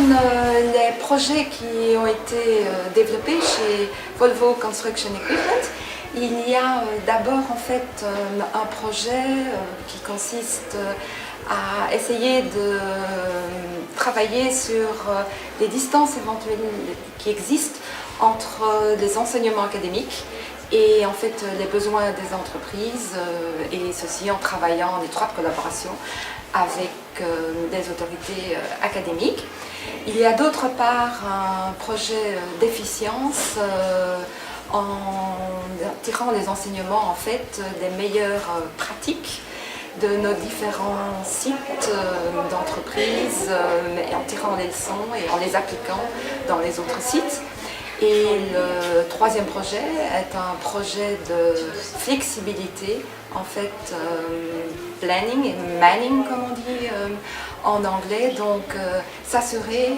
concerne les projets qui ont été développés chez Volvo Construction Equipment, il y a d'abord en fait un projet qui consiste à essayer de travailler sur les distances éventuelles qui existent entre les enseignements académiques et en fait les besoins des entreprises, et ceci en travaillant en étroite collaboration avec des autorités académiques. Il y a d'autre part un projet d'efficience en tirant les enseignements en fait des meilleures pratiques de nos différents sites d'entreprise, mais en tirant les leçons et en les appliquant dans les autres sites. Et le troisième projet est un projet de flexibilité, en fait planning et manning comme on dit en anglais, donc s'assurer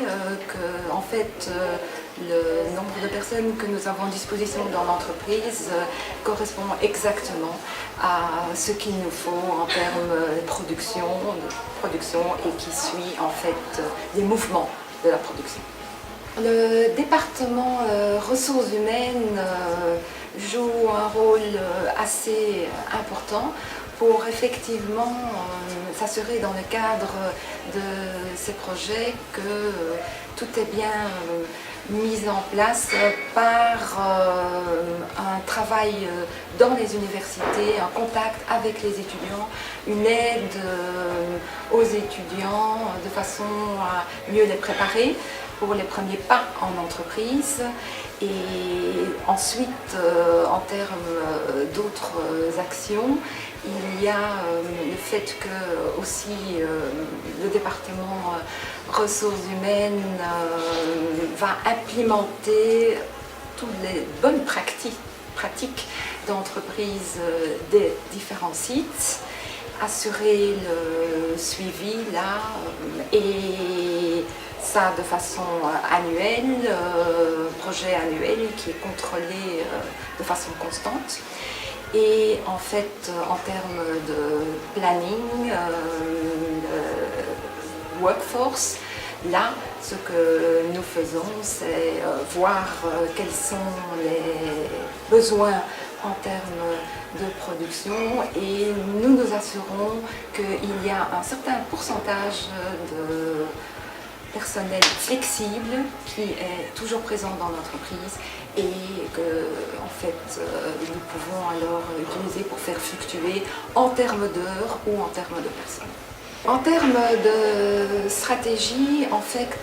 que en fait le nombre de personnes que nous avons à disposition dans l'entreprise correspond exactement à ce qu'il nous faut en termes de production et qui suit en fait les mouvements de la production. Le département ressources humaines joue un rôle assez important pour effectivement s'assurer dans le cadre de ces projets que tout est bien mis en place par un travail dans les universités, un contact avec les étudiants, une aide aux étudiants de façon à mieux les préparer pour les premiers pas en entreprise. Et ensuite, en termes d'autres actions, il y a le fait que aussi le département ressources humaines va implémenter toutes les bonnes pratiques d'entreprise des différents sites, assurer le suivi là et ça de façon annuelle, projet annuel qui est contrôlé de façon constante. Et en fait, en termes de planning, workforce, là, ce que nous faisons, c'est voir quels sont les besoins en termes de production et nous nous assurons qu'il y a un certain pourcentage de personnel flexible qui est toujours présent dans l'entreprise et que en fait nous pouvons alors utiliser pour faire fluctuer en termes d'heures ou en termes de personnes. En termes de stratégie, en fait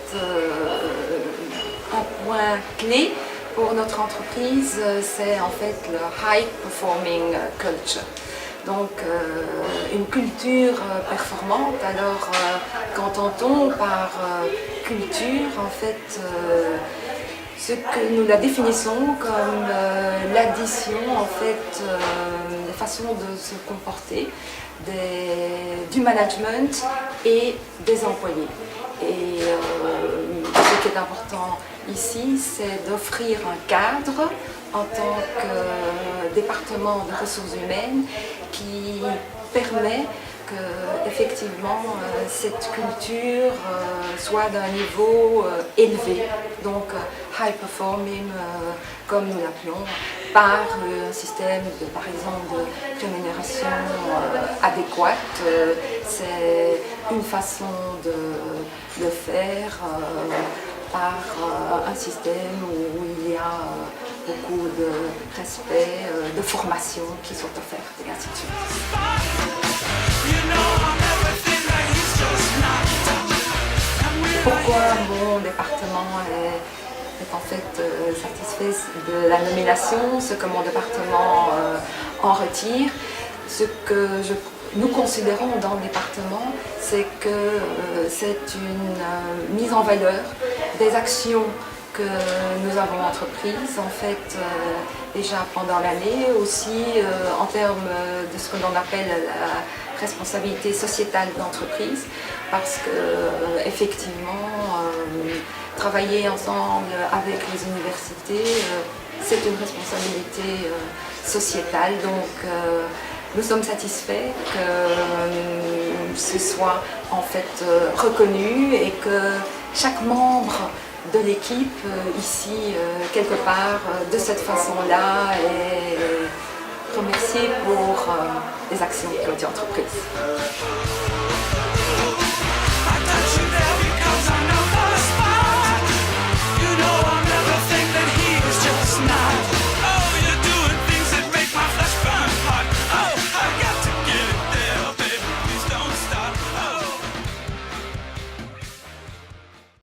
un point clé pour notre entreprise, c'est en fait le high performing culture. Donc une culture performante. Alors qu'entend-on par culture? En fait, ce que nous la définissons comme l'addition en fait des façons de se comporter du management et des employés. Et ce qui est important ici, c'est d'offrir un cadre en tant que département de ressources humaines qui permet que effectivement cette culture soit d'un niveau élevé, donc high performing comme nous l'appelons, par un système de, par exemple, de rémunération adéquate. C'est une façon de le faire par un système où il y a beaucoup de respect, de formation qui sont offertes et ainsi de suite. Pourquoi mon département est en fait satisfait de la nomination, ce que mon département en retire, ce que nous considérons dans le département, c'est que c'est une mise en valeur des actions que nous avons entreprises, en fait, déjà pendant l'année, aussi en termes de ce que l'on appelle la responsabilité sociétale d'entreprise, parce que effectivement, travailler ensemble avec les universités, c'est une responsabilité sociétale. Donc, nous sommes satisfaits que ce soit en fait reconnu et que chaque membre de l'équipe ici, quelque part, de cette façon-là, et remercier pour les actions qui ont été entreprises.